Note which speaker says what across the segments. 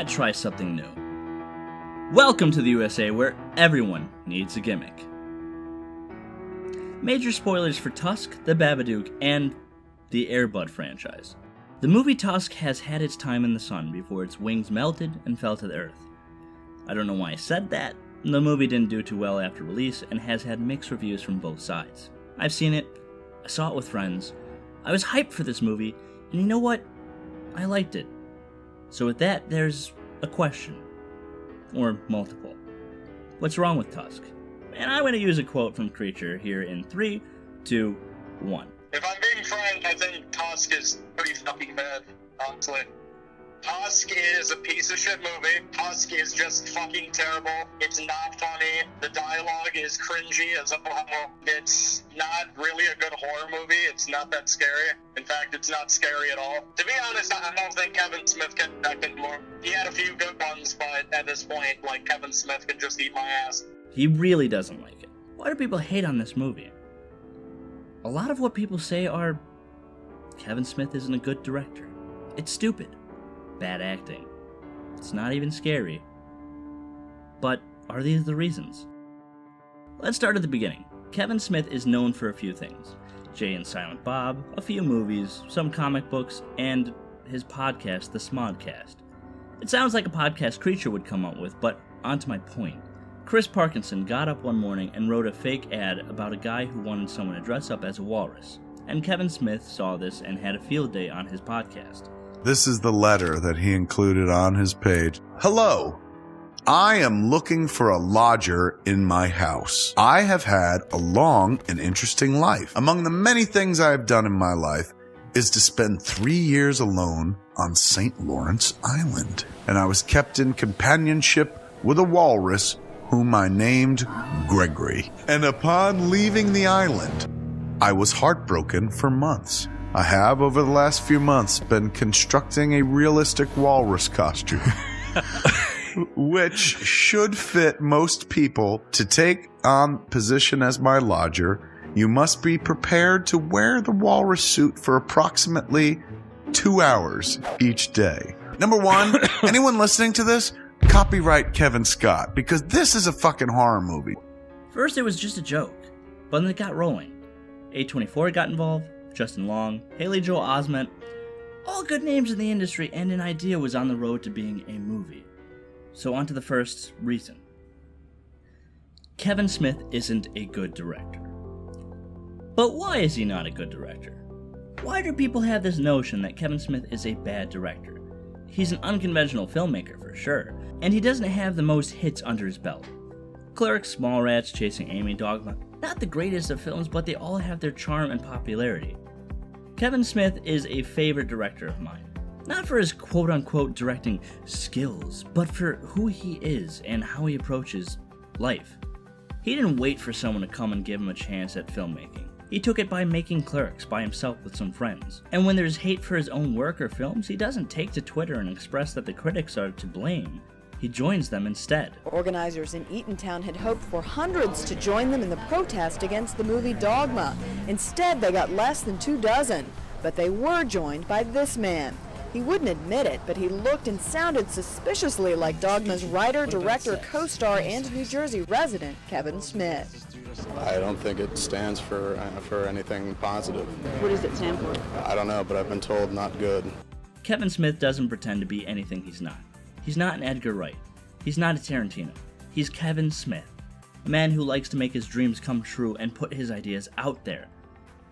Speaker 1: not try something new? Welcome to the USA, where everyone needs a gimmick. Major spoilers for Tusk, the Babadook, and the Air Bud franchise. The movie Tusk has had its time in the sun before its wings melted and fell to the earth. I don't know why I said that. The movie didn't do too well after release and has had mixed reviews from both sides. I've seen it, I saw it with friends, I was hyped for this movie, and you know what? I liked it. So with that, there's a question. Or multiple. What's wrong with Tusk? And I'm going to use a quote from Creature here in 3, 2, 1.
Speaker 2: If I'm being frank, I think Tusk is pretty fucking bad, honestly. Tusk is a piece of shit movie. Tusk is just fucking terrible. It's not funny. The dialogue is cringy as a whole. It's not really a good horror movie. It's not that scary. In fact, it's not scary at all. To be honest, I don't think Kevin Smith can act anymore. He had a few good ones, but at this point, Kevin Smith can just eat my ass.
Speaker 1: He really doesn't like it. Why do people hate on this movie? A lot of what people say are, Kevin Smith isn't a good director. It's stupid. Bad acting. It's not even scary. But are these the reasons? Let's start at the beginning. Kevin Smith is known for a few things. Jay and Silent Bob, a few movies, some comic books, and his podcast, The Smodcast. It sounds like a podcast Creature would come up with, but onto my point. Chris Parkinson got up one morning and wrote a fake ad about a guy who wanted someone to dress up as a walrus. And Kevin Smith saw this and had a field day on his podcast.
Speaker 3: This is the letter that he included on his page. Hello. I am looking for a lodger in my house. I have had a long and interesting life. Among the many things I have done in my life is to spend 3 years alone on St. Lawrence Island. And I was kept in companionship with a walrus whom I named Gregory. And upon leaving the island, I was heartbroken for months. I have, over the last few months, been constructing a realistic walrus costume, which should fit most people. To take on position as my lodger, you must be prepared to wear the walrus suit for approximately 2 hours each day. Number one, anyone listening to this, copyright Kevin Scott, because this is a fucking horror movie.
Speaker 1: First it was just a joke, but then it got rolling. A24 got involved, Justin Long, Haley Joel Osment, all good names in the industry, and an idea was on the road to being a movie. So on to the first reason. Kevin Smith isn't a good director. But why is he not a good director? Why do people have this notion that Kevin Smith is a bad director? He's an unconventional filmmaker for sure, and he doesn't have the most hits under his belt. Clerks, Mallrats, Chasing Amy, Dogma, not the greatest of films, but they all have their charm and popularity. Kevin Smith is a favorite director of mine. Not for his quote-unquote directing skills, but for who he is and how he approaches life. He didn't wait for someone to come and give him a chance at filmmaking. He took it by making Clerks by himself with some friends. And when there's hate for his own work or films, he doesn't take to Twitter and express that the critics are to blame. He joins them instead.
Speaker 4: Organizers in Eatontown had hoped for hundreds to join them in the protest against the movie Dogma. Instead, they got less than 24, but they were joined by this man. He wouldn't admit it, but he looked and sounded suspiciously like Dogma's writer, director, co-star, and New Jersey resident, Kevin Smith.
Speaker 5: I don't think it stands for anything positive.
Speaker 4: What does it stand for?
Speaker 5: I don't know, but I've been told not good.
Speaker 1: Kevin Smith doesn't pretend to be anything he's not. He's not an Edgar Wright. He's not a Tarantino. He's Kevin Smith, a man who likes to make his dreams come true and put his ideas out there.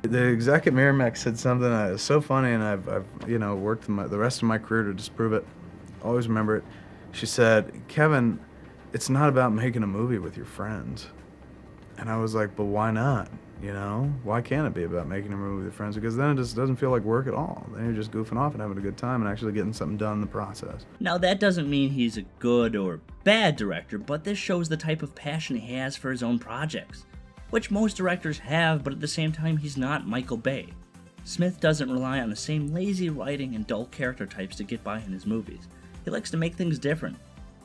Speaker 6: The exec at Miramax said something that is so funny, and I've worked the rest of my career to disprove it. Always remember it. She said, "Kevin, it's not about making a movie with your friends." And I was like, "But why not? Why can't it be about making a movie with your friends? Because then it just doesn't feel like work at all. Then you're just goofing off and having a good time and actually getting something done in the process."
Speaker 1: Now that doesn't mean he's a good or bad director, but this shows the type of passion he has for his own projects, which most directors have, but at the same time he's not Michael Bay. Smith doesn't rely on the same lazy writing and dull character types to get by in his movies. He likes to make things different.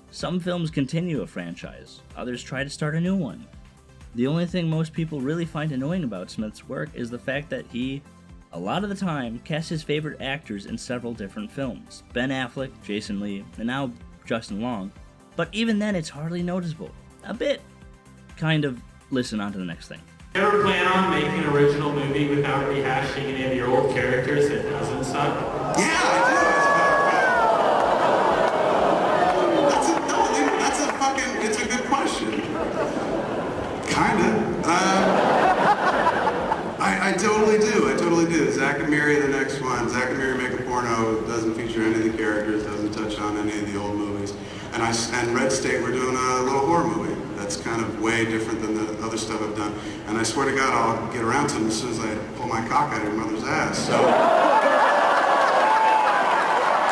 Speaker 1: Some films continue a franchise, others try to start a new one. The only thing most people really find annoying about Smith's work is the fact that he, a lot of the time, casts his favorite actors in several different films. Ben Affleck, Jason Lee, and now Justin Long, but even then it's hardly noticeable. A bit. Kind of. Listen on to the next thing.
Speaker 7: You ever plan on making an original movie without rehashing any of your old characters that doesn't suck?
Speaker 8: Yeah, I do. It's a good question. Kinda. I totally do. Zack and Miri, the next one. Zack and Miri Make a Porno doesn't feature any of the characters, doesn't touch on any of the old movies. And Red State, we're doing a little horror movie that's kind of way different than the other stuff I've done. And I swear to God, I'll get around to them as soon as I pull my cock out of your mother's ass. So.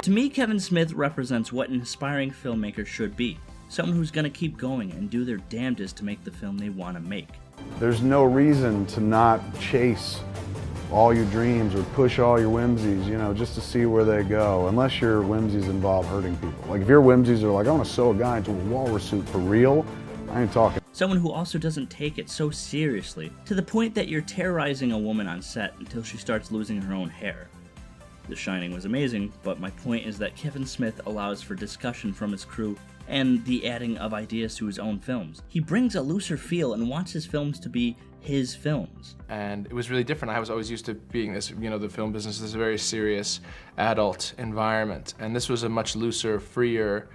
Speaker 1: To me, Kevin Smith represents what an aspiring filmmaker should be. Someone who's going to keep going and do their damnedest to make the film they want to make.
Speaker 9: There's no reason to not chase all your dreams or push all your whimsies, just to see where they go, unless your whimsies involve hurting people. Like if your whimsies are like, I want to sew a guy into a walrus suit for real, I ain't talking.
Speaker 1: Someone who also doesn't take it so seriously, to the point that you're terrorizing a woman on set until she starts losing her own hair. The Shining was amazing, but my point is that Kevin Smith allows for discussion from his crew and the adding of ideas to his own films. He brings a looser feel and wants his films to be his films.
Speaker 10: And it was really different. I was always used to being this, the film business is a very serious adult environment. And this was a much looser, freer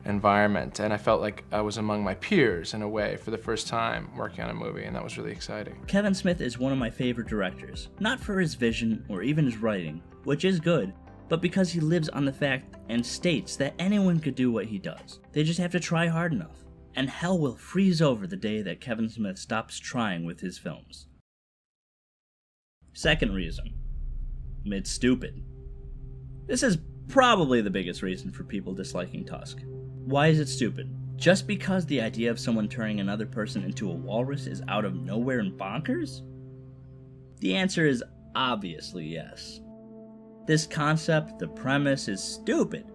Speaker 10: environment. And I felt like I was among my peers in a way for the first time working on a movie, and that was really exciting.
Speaker 1: Kevin Smith is one of my favorite directors, not for his vision or even his writing, which is good, but because he lives on the fact and states that anyone could do what he does. They just have to try hard enough. And hell will freeze over the day that Kevin Smith stops trying with his films. Second reason. It's stupid. This is probably the biggest reason for people disliking Tusk. Why is it stupid? Just because the idea of someone turning another person into a walrus is out of nowhere and bonkers? The answer is obviously yes. This concept, the premise, is stupid,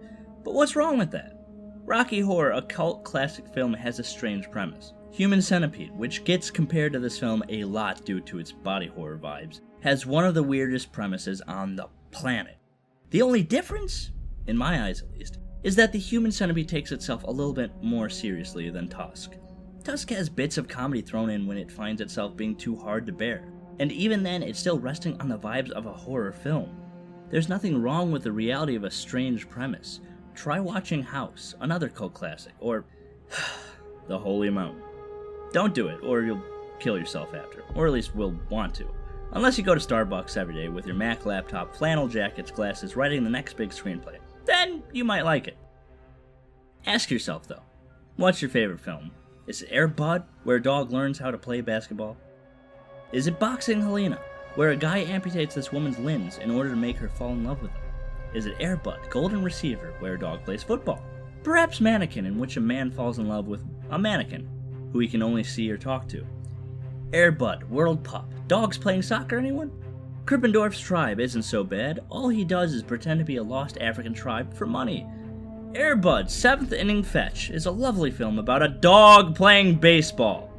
Speaker 1: but what's wrong with that? Rocky Horror, a cult classic film, has a strange premise. Human Centipede, which gets compared to this film a lot due to its body horror vibes, has one of the weirdest premises on the planet. The only difference, in my eyes at least, is that the Human Centipede takes itself a little bit more seriously than Tusk. Tusk has bits of comedy thrown in when it finds itself being too hard to bear, and even then it's still resting on the vibes of a horror film. There's nothing wrong with the reality of a strange premise. Try watching House, another cult classic, or The Holy Mountain. Don't do it, or you'll kill yourself after, or at least will want to. Unless you go to Starbucks every day with your Mac laptop, flannel jackets, glasses, writing the next big screenplay. Then you might like it. Ask yourself though, what's your favorite film? Is it Air Bud, where a dog learns how to play basketball? Is it Boxing Helena, where a guy amputates this woman's limbs in order to make her fall in love with him? Is it Air Bud, Golden Receiver, where a dog plays football? Perhaps Mannequin, in which a man falls in love with a mannequin, who he can only see or talk to. Air Bud, World Pup, dogs playing soccer, anyone? Krippendorf's Tribe isn't so bad. All he does is pretend to be a lost African tribe for money. Air Bud, Seventh Inning Fetch is a lovely film about a dog playing baseball.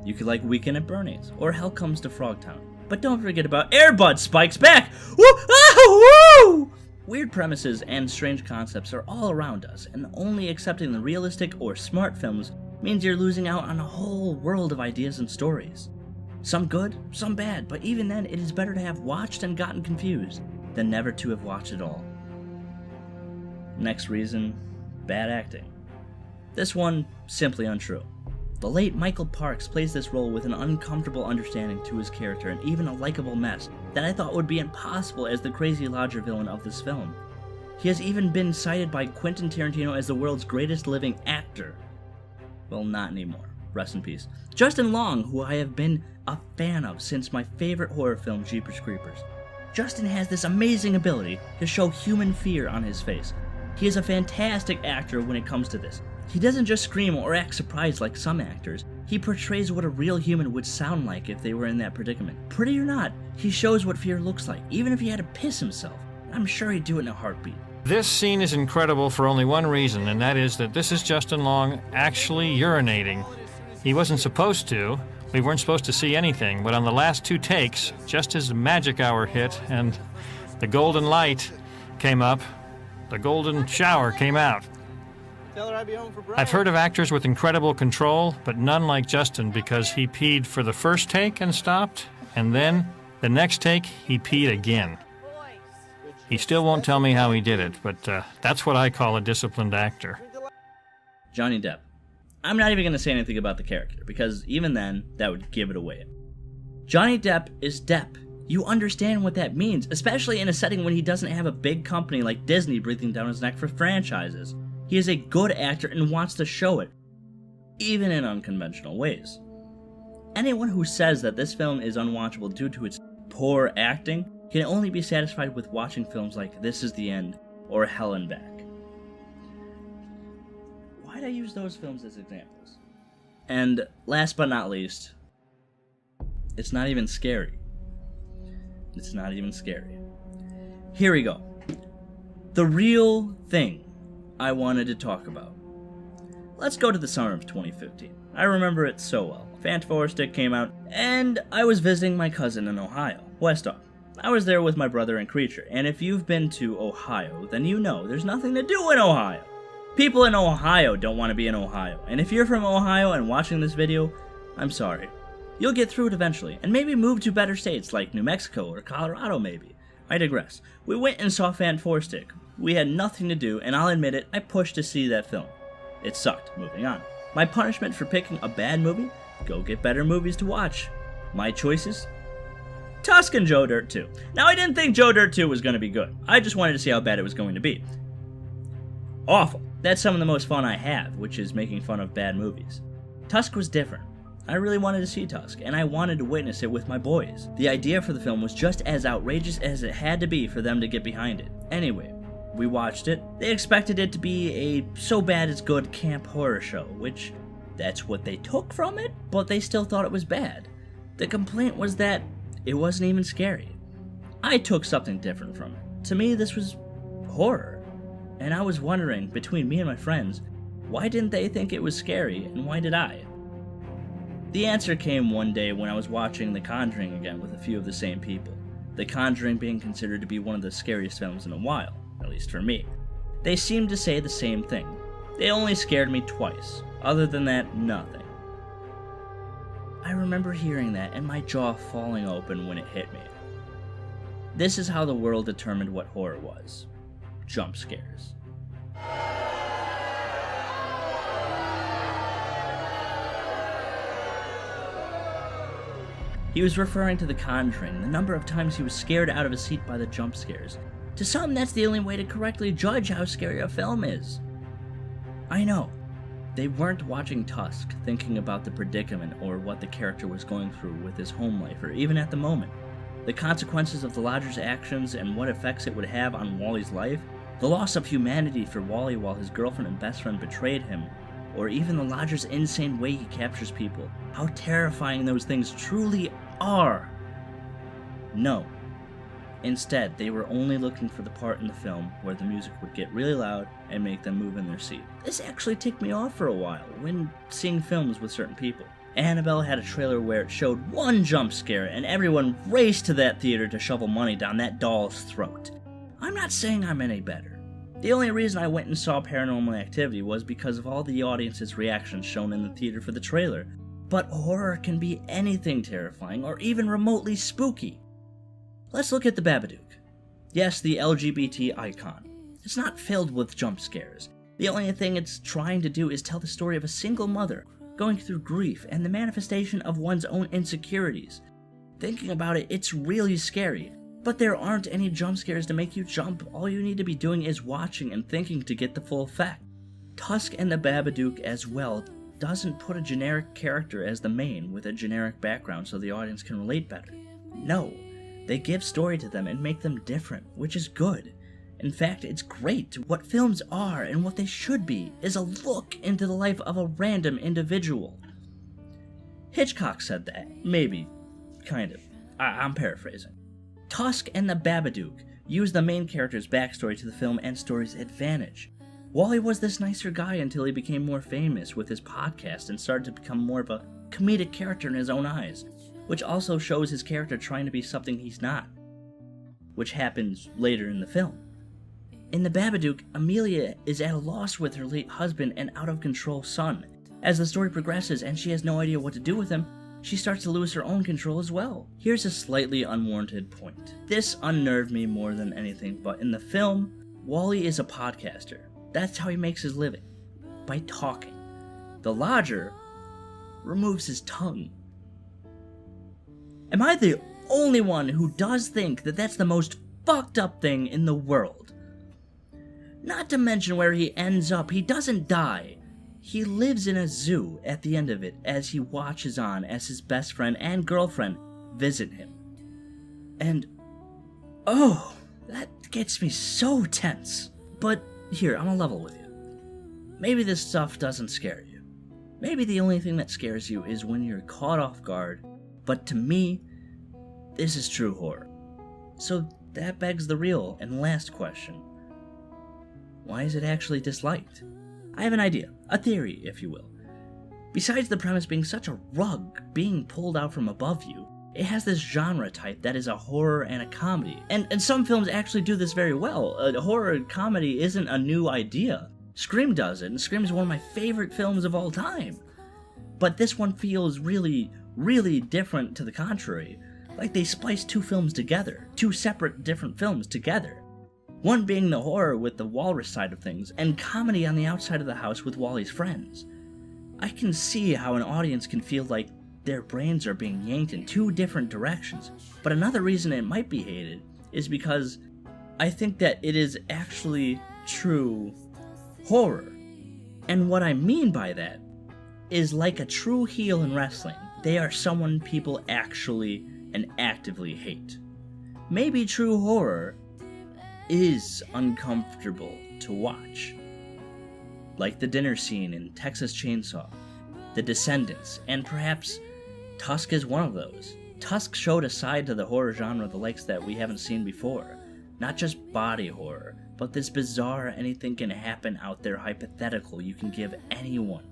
Speaker 1: You could like Weekend at Bernie's, or Hell Comes to Frogtown. But don't forget about Air Bud Spikes Back! Woo! Ah, woo! Weird premises and strange concepts are all around us, and only accepting the realistic or smart films means you're losing out on a whole world of ideas and stories. Some good, some bad, but even then it is better to have watched and gotten confused than never to have watched at all. Next reason, bad acting. This one, simply untrue. The late Michael Parks plays this role with an uncomfortable understanding to his character and even a likable mess that I thought would be impossible as the crazy lodger villain of this film. He has even been cited by Quentin Tarantino as the world's greatest living actor. Well, not anymore. Rest in peace. Justin Long, who I have been a fan of since my favorite horror film, Jeepers Creepers. Justin has this amazing ability to show human fear on his face. He is a fantastic actor when it comes to this. He doesn't just scream or act surprised like some actors. He portrays what a real human would sound like if they were in that predicament. Pretty or not, he shows what fear looks like, even if he had to piss himself. I'm sure he'd do it in a heartbeat.
Speaker 11: This scene is incredible for only one reason, and that is that this is Justin Long actually urinating. He wasn't supposed to. We weren't supposed to see anything, but on the last two takes, just as the magic hour hit and the golden light came up, the golden shower came out.
Speaker 12: Tell her I'd be home for brunch.
Speaker 11: I've heard of actors with incredible control, but none like Justin because he peed for the first take and stopped, and then the next take he peed again. He still won't tell me how he did it, but that's what I call a disciplined actor.
Speaker 1: Johnny Depp. I'm not even going to say anything about the character, because even then, that would give it away. Johnny Depp is Depp. You understand what that means, especially in a setting when he doesn't have a big company like Disney breathing down his neck for franchises. He is a good actor and wants to show it, even in unconventional ways. Anyone who says that this film is unwatchable due to its poor acting can only be satisfied with watching films like This Is the End or Hell and Back. Why'd I use those films as examples? And last but not least, it's not even scary. It's not even scary. Here we go. The real thing I wanted to talk about. Let's go to the summer of 2015. I remember it so well. Fantastic came out, and I was visiting my cousin in Ohio, Westall. I was there with my brother and Creature, and if you've been to Ohio, then you know there's nothing to do in Ohio. People in Ohio don't want to be in Ohio, and if you're from Ohio and watching this video, I'm sorry. You'll get through it eventually, and maybe move to better states like New Mexico or Colorado maybe. I digress. We went and saw Fantastic. We had nothing to do, and I'll admit it, I pushed to see that film. It sucked. Moving on. My punishment for picking a bad movie? Go get better movies to watch. My choices? Tusk and Joe Dirt 2. Now, I didn't think Joe Dirt 2 was going to be good. I just wanted to see how bad it was going to be. Awful. That's some of the most fun I have, which is making fun of bad movies. Tusk was different. I really wanted to see Tusk, and I wanted to witness it with my boys. The idea for the film was just as outrageous as it had to be for them to get behind it. Anyway, we watched it. They expected it to be a so bad it's good camp horror show, which that's what they took from it, but they still thought it was bad. The complaint was that it wasn't even scary. I took something different from it. To me, this was horror. And I was wondering, between me and my friends, why didn't they think it was scary, and why did I? The answer came one day when I was watching The Conjuring again with a few of the same people. The Conjuring being considered to be one of the scariest films in a while, at least for me. They seemed to say the same thing. They only scared me twice. Other than that, nothing. I remember hearing that and my jaw falling open when it hit me. This is how the world determined what horror was. Jump scares. He was referring to The Conjuring, the number of times he was scared out of his seat by the jump scares. To some, that's the only way to correctly judge how scary a film is. I know. They weren't watching Tusk, thinking about the predicament or what the character was going through with his home life, or even at the moment. The consequences of the lodger's actions and what effects it would have on Wally's life, the loss of humanity for Wally while his girlfriend and best friend betrayed him, or even the lodger's insane way he captures people. How terrifying those things truly are. No. Instead, they were only looking for the part in the film where the music would get really loud and make them move in their seat. This actually ticked me off for a while when seeing films with certain people. Annabelle had a trailer where it showed one jump scare and everyone raced to that theater to shovel money down that doll's throat. I'm not saying I'm any better. The only reason I went and saw Paranormal Activity was because of all the audience's reactions shown in the theater for the trailer. But horror can be anything terrifying or even remotely spooky. Let's look at the Babadook. Yes, the LGBT icon. It's not filled with jump scares. The only thing it's trying to do is tell the story of a single mother going through grief and the manifestation of one's own insecurities. Thinking about it, it's really scary. But there aren't any jump scares to make you jump. All you need to be doing is watching and thinking to get the full effect. Tusk and the Babadook as well doesn't put a generic character as the main with a generic background so the audience can relate better. No. They give story to them and make them different, which is good. In fact, it's great. What films are and what they should be is a look into the life of a random individual. Hitchcock said that. Maybe. Kind of. I'm paraphrasing. Tusk and the Babadook use the main character's backstory to the film and story's advantage. Wally was this nicer guy until he became more famous with his podcast and started to become more of a comedic character in his own eyes, which also shows his character trying to be something he's not, which happens later in the film. In The Babadook, Amelia is at a loss with her late husband and out-of-control son. As the story progresses and she has no idea what to do with him, she starts to lose her own control as well. Here's a slightly unwarranted point. This unnerved me more than anything, but in the film, Wally is a podcaster. That's how he makes his living, by talking. The lodger removes his tongue. Am I the only one who does think that that's the most fucked up thing in the world? Not to mention where he ends up. He doesn't die. He lives in a zoo at the end of it as he watches on as his best friend and girlfriend visit him. And, oh, that gets me so tense. But here, I'm gonna level with you. Maybe this stuff doesn't scare you. Maybe the only thing that scares you is when you're caught off guard. But to me, this is true horror. So that begs the real and last question. Why is it actually disliked? I have an idea, a theory, if you will. Besides the premise being such a rug being pulled out from above you, it has this genre type that is a horror and a comedy. And some films actually do this very well. A horror comedy isn't a new idea. Scream does it, and Scream is one of my favorite films of all time. But this one feels really, really different to the contrary. Like they spliced two films together, two separate different films together. One being the horror with the walrus side of things, and comedy on the outside of the house with Wally's friends. I can see how an audience can feel like their brains are being yanked in two different directions, but another reason it might be hated is because I think that it is actually true horror. And what I mean by that is like a true heel in wrestling. They are someone people actually and actively hate. Maybe true horror is uncomfortable to watch. Like the dinner scene in Texas Chainsaw, The Descendants, and perhaps Tusk is one of those. Tusk showed a side to the horror genre the likes that we haven't seen before. Not just body horror, but this bizarre anything can happen out there hypothetical you can give anyone.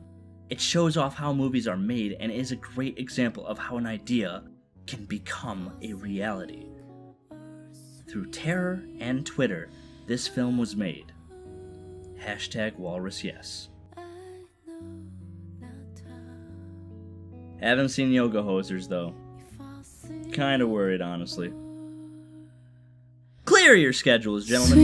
Speaker 1: It shows off how movies are made and is a great example of how an idea can become a reality. Through terror and Twitter, this film was made. #WalrusYes. Haven't seen Yoga Hosers though. Kinda worried, honestly. Clear your schedules, gentlemen.